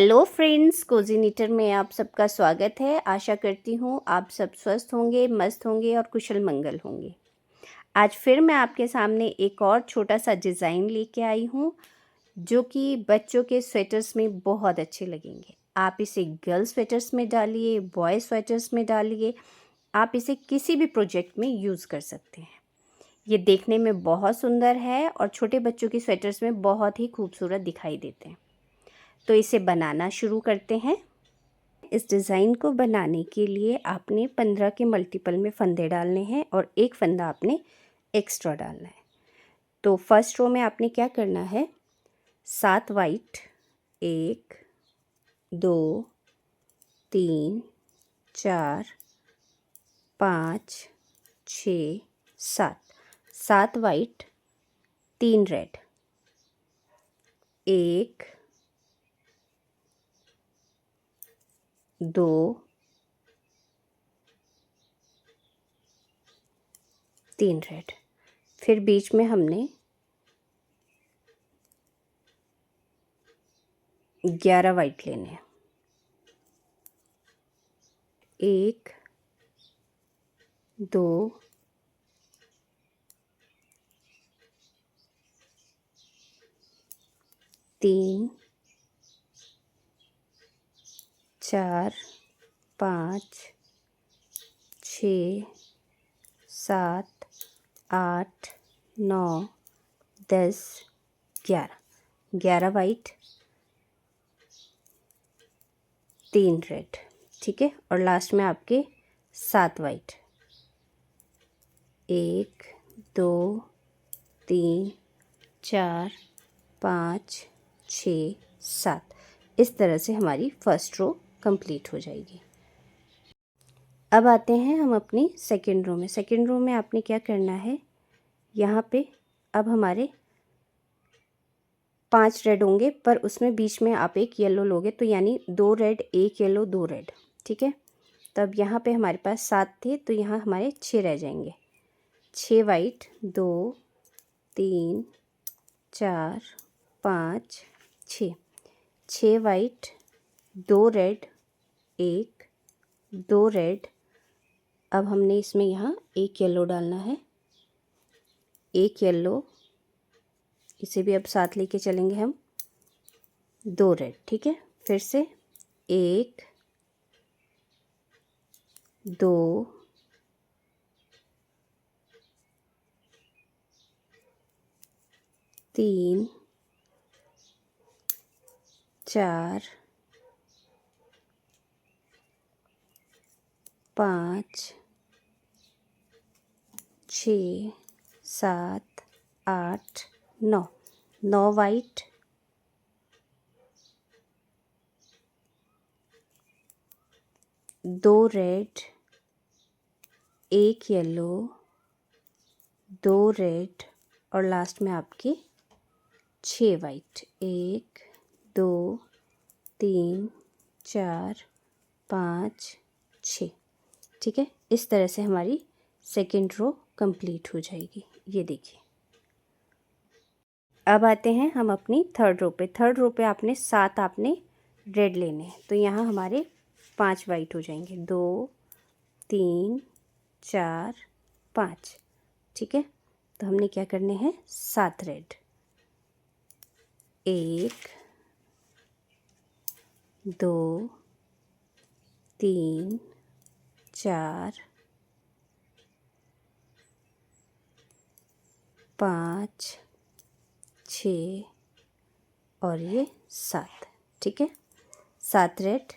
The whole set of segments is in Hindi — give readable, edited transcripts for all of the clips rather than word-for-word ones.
हेलो फ्रेंड्स, कोजी नीटर में आप सबका स्वागत है। आशा करती हूँ आप सब स्वस्थ होंगे, मस्त होंगे और कुशल मंगल होंगे। आज फिर मैं आपके सामने एक और छोटा सा डिज़ाइन लेके आई हूँ जो कि बच्चों के स्वेटर्स में बहुत अच्छे लगेंगे। आप इसे गर्ल स्वेटर्स में डालिए, बॉय स्वेटर्स में डालिए, आप इसे किसी भी प्रोजेक्ट में यूज़ कर सकते हैं। ये देखने में बहुत सुंदर है और छोटे बच्चों की स्वेटर्स में बहुत ही खूबसूरत दिखाई देते हैं। तो इसे बनाना शुरू करते हैं। इस डिज़ाइन को बनाने के लिए आपने 15 के मल्टीपल में फंदे डालने हैं और एक फंदा आपने एक्स्ट्रा डालना है। तो फर्स्ट रो में आपने क्या करना है, 7 वाइट, 1 2 3 4 5 6 7 वाइट, 3 रेड, 1 2 3 रेड। फिर बीच में हमने 11 वाइट लेने हैं, 1 2 3 4 5 6 7 8 9 10 11 वाइट, 3 रेड। ठीक है, और लास्ट में आपके 7 वाइट, 1 2 3 4 5 6 7। इस तरह से हमारी फर्स्ट रो कंप्लीट हो जाएगी। अब आते हैं हम अपनी सेकेंड रो में। सेकेंड रो में आपने क्या करना है, यहाँ पे अब हमारे 5 रेड होंगे, पर उसमें बीच में आप एक येलो लोगे, तो यानी 2 रेड 1 येलो 2 रेड। ठीक है, तब यहाँ पे हमारे पास 7 थे, तो यहाँ हमारे 6 रह जाएंगे। 6 वाइट, 2 3 4 5 6, 6 वाइट, 2 रेड, 1 2 रेड। अब हमने इसमें यहाँ एक येलो डालना है, एक येलो, इसे भी अब साथ लेके चलेंगे हम, 2 रेड। ठीक है, फिर से 1 2 3 4 5 6 7 8 9, 9 वाइट, 2 रेड, 1 येलो, 2 रेड और लास्ट में आपके 6 वाइट, 1 2 3 4 5 6। ठीक है, इस तरह से हमारी सेकेंड रो कंप्लीट हो जाएगी। ये देखिए। अब आते हैं हम अपनी थर्ड रो पे। थर्ड रो पे आपने 7 आपने रेड लेने हैं, तो यहाँ हमारे 5 वाइट हो जाएंगे, 2 3 4 5। ठीक है, तो हमने क्या करने हैं, 7 रेड, 1 2 3 4 5 6 और ये 7। ठीक है, 7 रेड,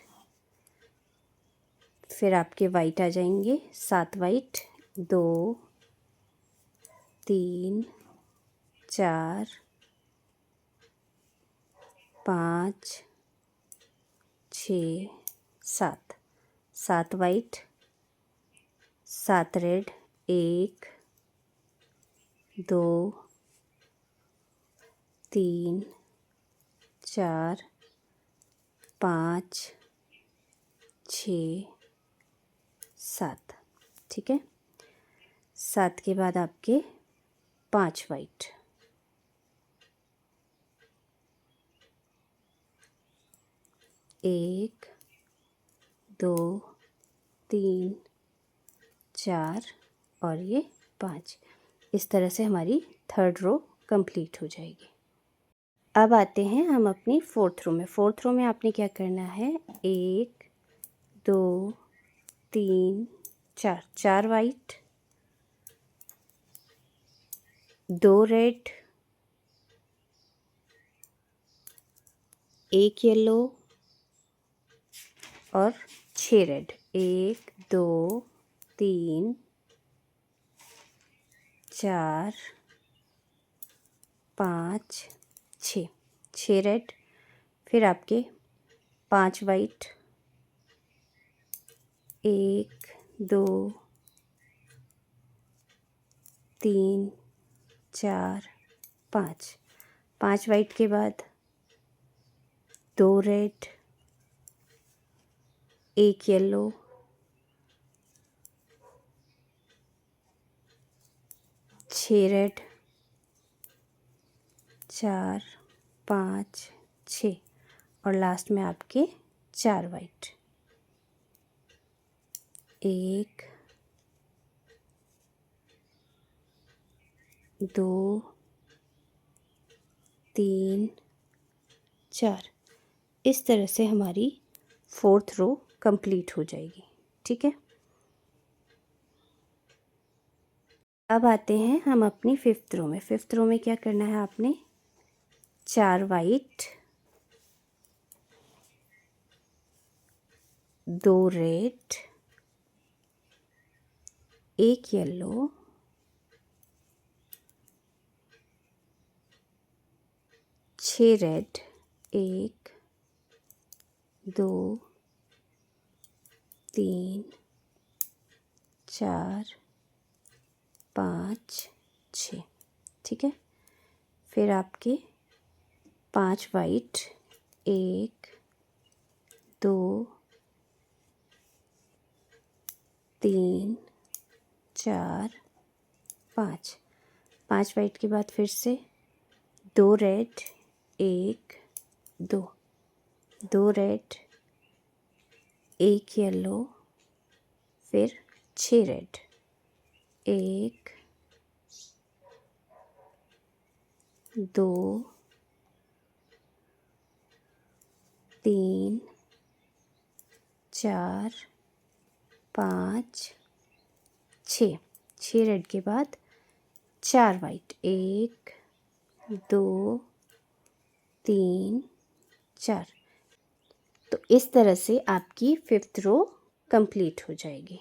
फिर आपके वाइट आ जाएंगे, 7 वाइट, 2 3 4 5 6 7, 7 वाइट, 7 रेड, 1 2 3 4 5 6 7। ठीक है, 7 के बाद आपके 5 वाइट, 1 2 3 4 और ये 5। इस तरह से हमारी थर्ड रो कंप्लीट हो जाएगी। अब आते हैं हम अपनी फोर्थ रो में। फोर्थ रो में आपने क्या करना है, 1 2 3 4, 4 वाइट, 2 रेड, 1 येलो और 6 रेड। 1 2 3 4 5 6, 6 रेड, फिर आपके 5 वाइट, 1 2 3 4 5, 5 वाइट के बाद 2 रेड, 1 येलो, 6 रेड, 4 5 6 और लास्ट में आपके 4 वाइट। 1 2 3 4। इस तरह से हमारी फोर्थ रो कंप्लीट हो जाएगी। ठीक है, अब आते हैं हम अपनी फिफ्थ रो में। फिफ्थ रो में क्या करना है आपने, 4 वाइट, 2 रेड, 1 येलो, 6 रेड, 1 2 3 4 5 6। ठीक है, फिर आपके 5 वाइट, 1 2 3 4 5, 5 वाइट के बाद फिर से 2 रेड, 1 2 2 रेड, 1 येलो, फिर 6 रेड, 1 2 3 4 5 6, 6 रेड के बाद 4 वाइट, 1 2 3 4। तो इस तरह से आपकी फिफ्थ रो कंप्लीट हो जाएगी।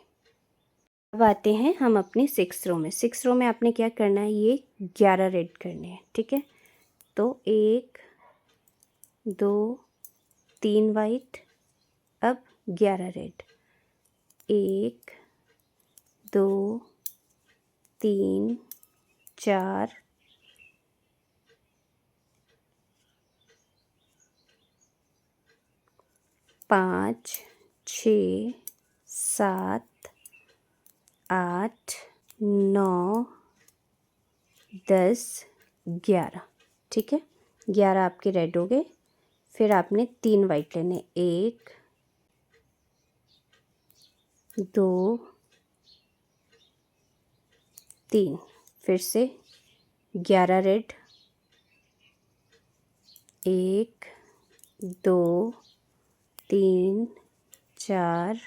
अब आते हैं हम अपनी सिक्स रो में। सिक्स रो में आपने क्या करना है, ये 11 रेड करने हैं। ठीक है, तो 1 2 3 वाइट, अब 11 रेड, 1 2 3 4 5 6 7 8 9 10 11। ठीक है, 11 आपके रेड हो गए। फिर आपने 3 वाइट लेने, 1 2 3, फिर से 11 रेड, 1 2 3 4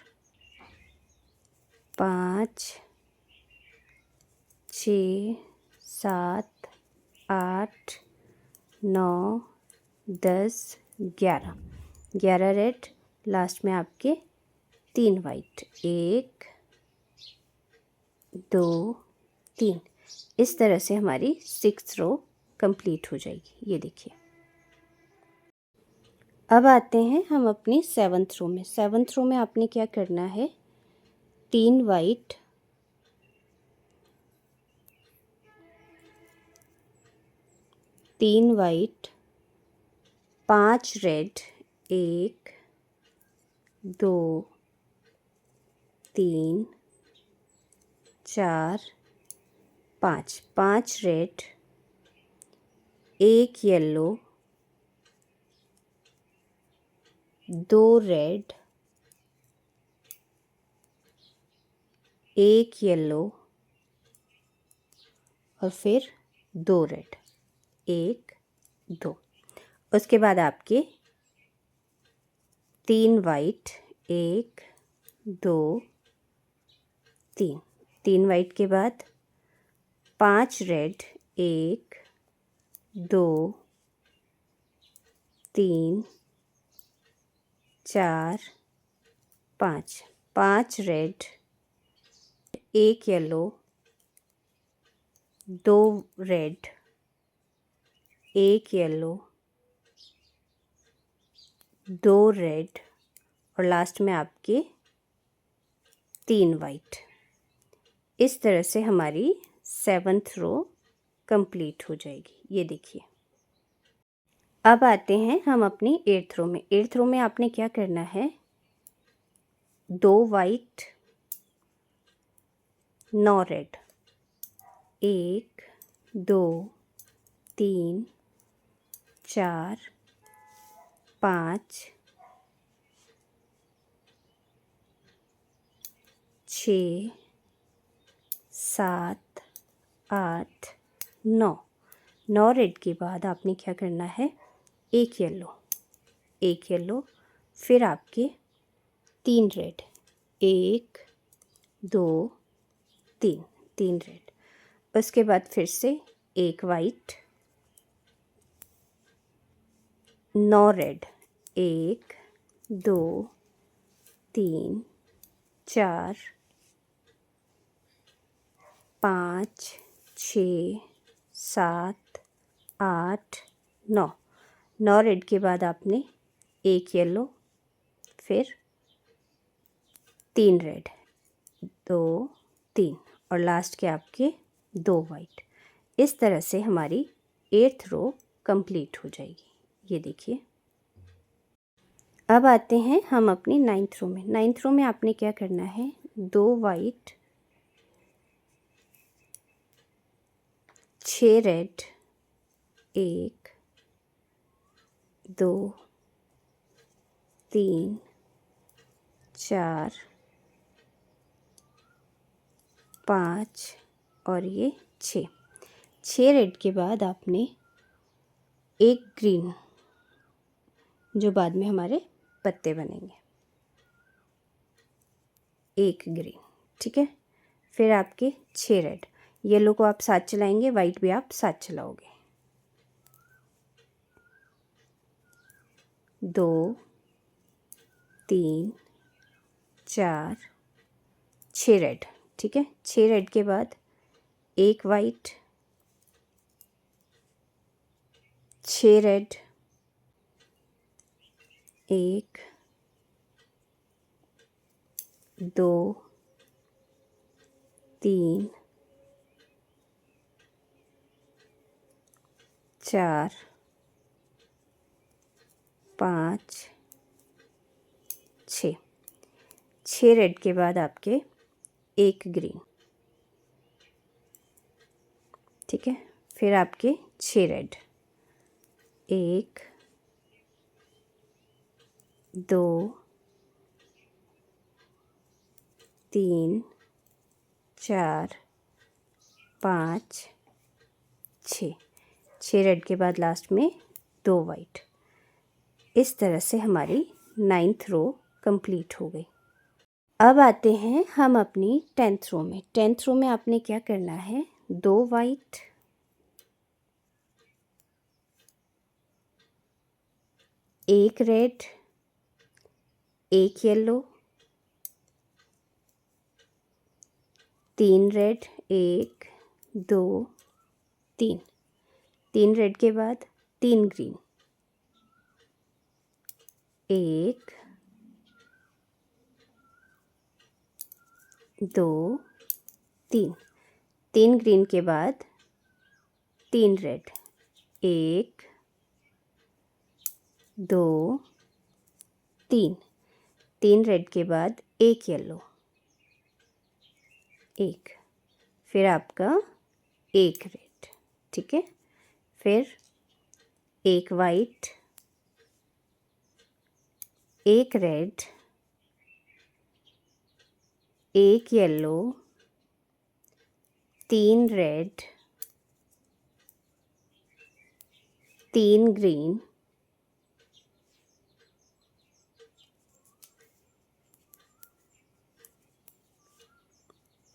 5 6 7 8 9 10 11, 11 रेड, लास्ट में आपके 3 वाइट, 1 2 3। इस तरह से हमारी सिक्स्थ रो कंप्लीट हो जाएगी। ये देखिए, अब आते हैं हम अपनी सेवन्थ रो में। सेवन्थ रो में आपने क्या करना है, 3 white, 3 white, 5 red, 1 2 3 4 5, 5 red, 1 yellow, 2 red, 1 yellow और फिर 2 रेड, 1 2। उसके बाद आपके 3 वाइट, 1 2 3, 3 वाइट के बाद 5 red, 1 2 3 4 5, 5 red, 1 yellow, 2 red, 1 yellow, 2 red और लास्ट में आपके 3 वाइट। इस तरह से हमारी 7th रो कंप्लीट हो जाएगी। ये देखिए। अब आते हैं हम अपनी 8th रो में। 8th रो में आपने क्या करना है, 2 वाइट, 9 रेड, 1 2 3 4 5 6 7 8 9। 9 रेड के बाद आपने क्या करना है, 1 येलो, 1 येलो, फिर आपके 3 रेड, 1 2 3, 3 रेड। उसके बाद फिर से 1 वाइट, 9 रेड, 1 2 3 4 5 6 7 8 9। 9 रेड के बाद आपने 1 येलो, फिर 3 रेड, 2 3 और लास्ट के आपके 2 वाइट। इस तरह से हमारी 8th रो कंप्लीट हो जाएगी। ये देखिए। अब आते हैं हम अपनी 9th रो में। 9th रो में आपने क्या करना है, 2 वाइट, 6 रेड, 1 2 3 4 5 और ये 6। 6 रेड के बाद आपने एक ग्रीन, जो बाद में हमारे पत्ते बनेंगे, एक ग्रीन, ठीक है। फिर आपके 6 रेड, येलो को आप साथ चलाएंगे, वाइट भी आप साथ चलाओगे। 2 3 4 6 रेड, ठीक है। 6 रेड के बाद 1 वाइट, 6 रेड, 1 2 3 4 5 6। 6 रेड के बाद आपके 1 ग्रीन, ठीक है। फिर आपके 6 रेड, 1 2 3 4 5 6। 6 रेड के बाद लास्ट में 2 वाइट। इस तरह से हमारी 9th रो कंप्लीट हो गई। अब आते हैं हम अपनी 10th रो में। 10th रो में आपने क्या करना है, 2 white, 1 red, 1 yellow, 3 red, 1 2 3, 3 red के बाद 3 ग्रीन, 1 2 3, 3 ग्रीन के बाद 3 रेड, 1 2 3, 3 रेड के बाद 1 येलो, 1, फिर आपका 1 रेड, ठीक है। फिर 1 वाइट, एक रेड, एक येलो, 3 रेड, 3 ग्रीन,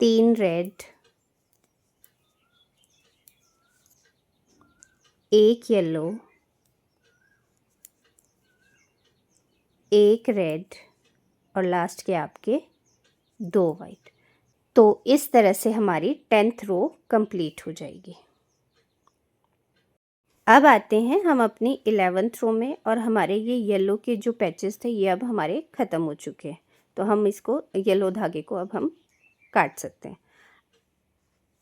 3 रेड, एक येलो, एक रेड और लास्ट के आपके 2 वाइट। तो इस तरह से हमारी 10th रो कंप्लीट हो जाएगी। अब आते हैं हम अपनी 11th रो में, और हमारे ये येलो के जो पैचेस थे ये अब हमारे ख़त्म हो चुके हैं। तो हम इसको येलो धागे को अब हम काट सकते हैं।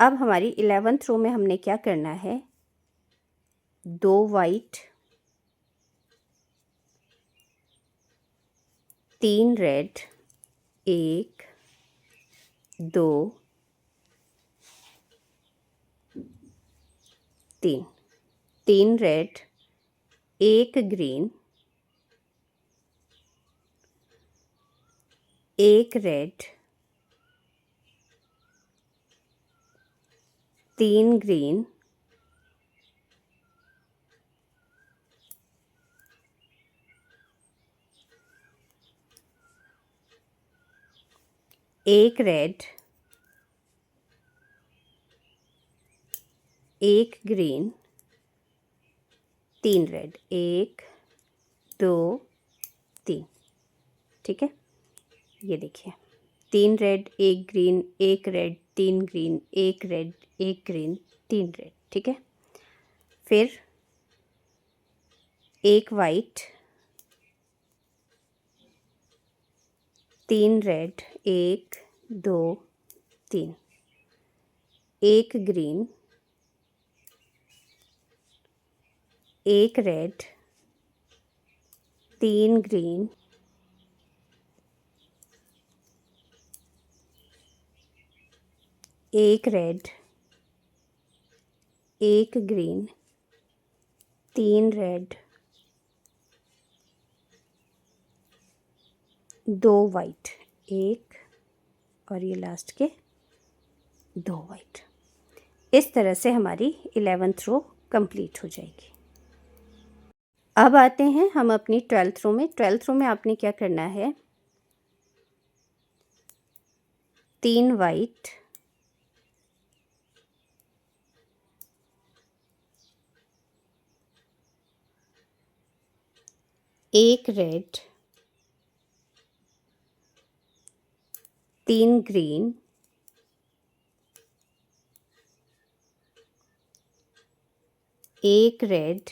अब हमारी 11th रो में हमने क्या करना है, 2 white, 3 red, 1 2 3, 3 red, 1 green, 1 red, 3 green, 1 red, 1 green, 3 red, 1 2 3। ठीक है, ये देखिए 3 red, 1 green, 1 red, 3 green, 1 red, 1 green, 3 red. ठीक है, फिर 1 white, 3 red, 1 2 3, 1 green, 1 red, 3 green, 1 red, 1 green, 3 red, 2 white, 1 और ये लास्ट के 2 वाइट। इस तरह से हमारी 11th रो कंप्लीट हो जाएगी। अब आते हैं हम अपनी 12th रो में। 12th रो में आपने क्या करना है, 3 white, 1 red, 3 green, 1 red,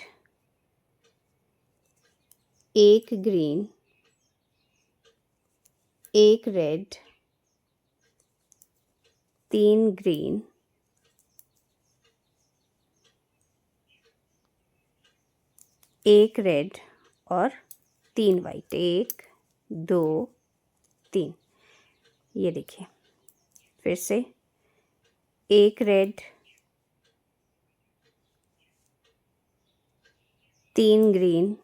1 green, 1 red, 3 green, 1 red और 3 वाइट, 1 2 3। ये देखिए फिर से 1 red, 3 green,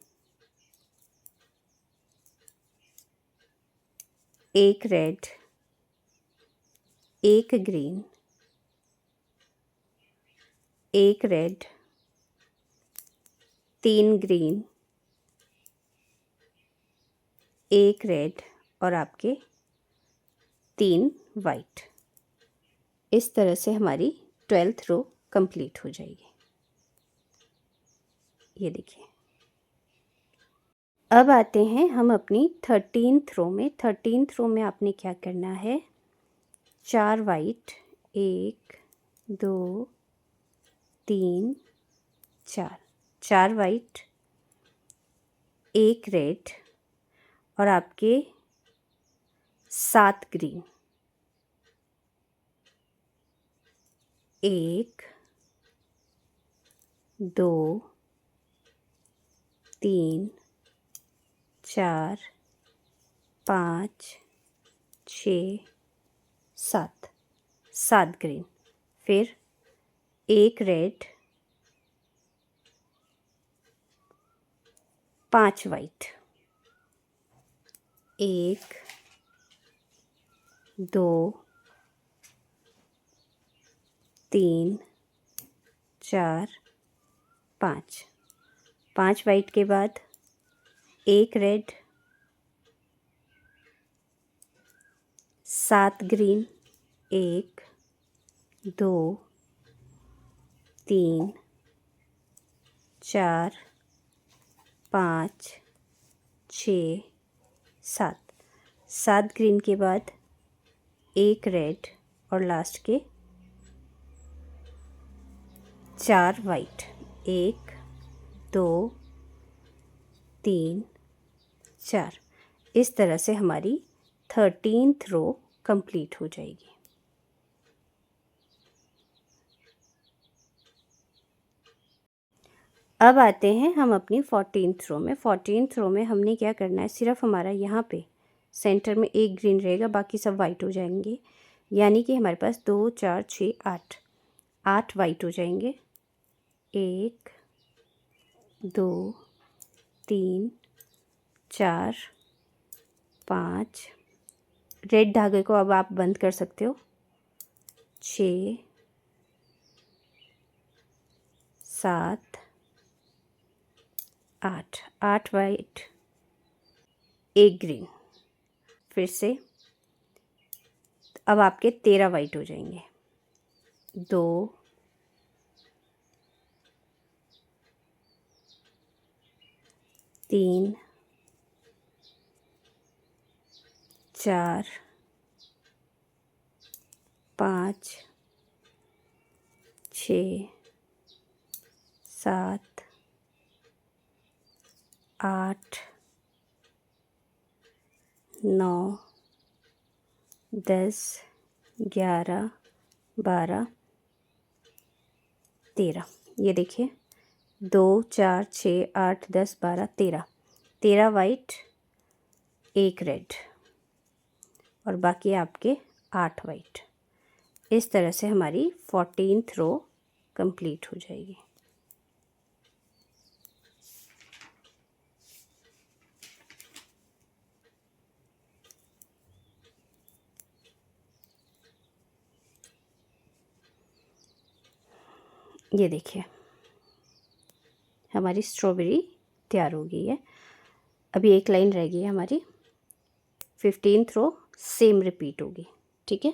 1 red, 1 green, 1 red, 3 green, 1 red और आपके 3 वाइट। इस तरह से हमारी 12th रो कंप्लीट हो जाएगी। ये देखिए, अब आते हैं हम अपनी 13th रो में। 13th रो में आपने क्या करना है, 4 वाइट, 1 2 3 4, 4 वाइट, 1 रेड और आपके 7 ग्रीन, 1 2 3 4 5 6 7, 7 ग्रीन, फिर 1 रेड, 5 वाइट, 1 2 3 4 5। 5 वाइट के बाद एक रेड, 7 ग्रीन, 1 2 3 4 5 6 7। 7 ग्रीन के बाद एक रेड और लास्ट के 4 वाइट, 1 2 3 4। इस तरह से हमारी 13th रो कंप्लीट हो जाएगी। अब आते हैं हम अपनी 14th रो में। 14th रो में हमने क्या करना है, सिर्फ हमारा यहाँ पे सेंटर में एक ग्रीन रहेगा, बाकी सब वाइट हो जाएंगे। यानी कि हमारे पास 2 4 6 8 वाइट हो जाएंगे। 1 2 3 4 5। रेड धागे को अब आप बंद कर सकते हो। 6 7 8। 8 वाइट, एक ग्रीन। फिर से अब आपके 13 वाइट हो जाएंगे। 2 3 4 5 6 7 8 9 10 11 12 13। ये देखिए 2 4 6 8 10 12 13। 13 वाइट, एक रेड और बाकी आपके 8 वाइट। इस तरह से हमारी 14th रो कंप्लीट हो जाएगी। ये देखिए हमारी स्ट्रॉबेरी तैयार हो गई है। अभी एक लाइन रह गई है हमारी। 15th रो सेम रिपीट होगी, ठीक है।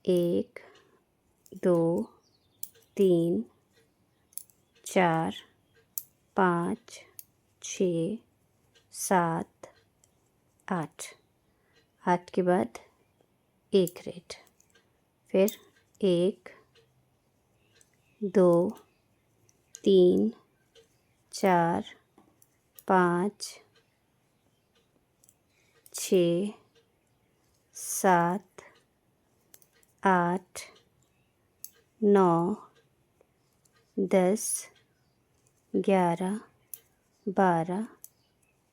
1 2 3 4 5 6 7 8। 8 के बाद एक रेड, फिर 1 2 3 4 5 6 7 8 9 10 11 12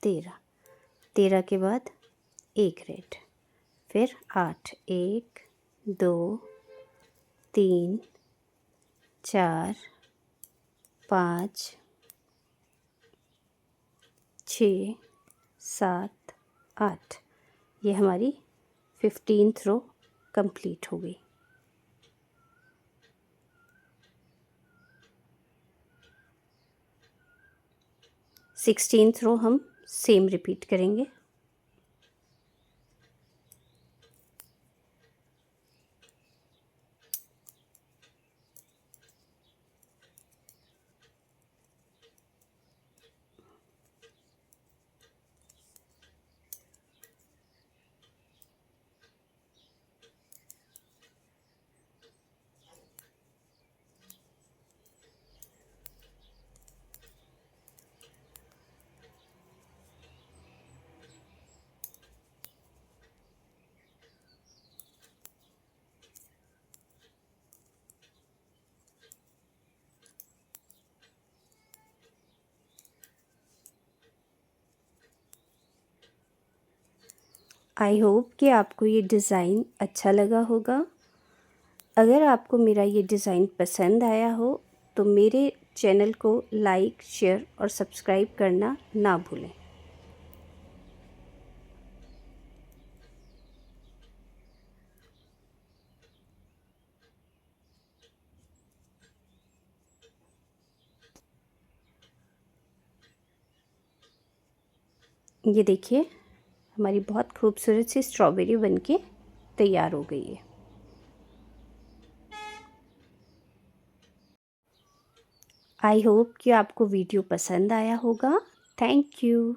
13। 13 के बाद एक रेड, फिर 8 1 2 3 4 5 6 7 8। ये हमारी 15th रो कंप्लीट हो गई। 16th रो हम सेम रिपीट करेंगे। आई होप कि आपको ये डिज़ाइन अच्छा लगा होगा। अगर आपको मेरा ये डिज़ाइन पसंद आया हो तो मेरे चैनल को लाइक, शेयर और सब्सक्राइब करना ना भूलें। ये देखिए, हमारी बहुत खूबसूरत सी स्ट्रॉबेरी बनके तैयार हो गई है। आई होप कि आपको वीडियो पसंद आया होगा। Thank you.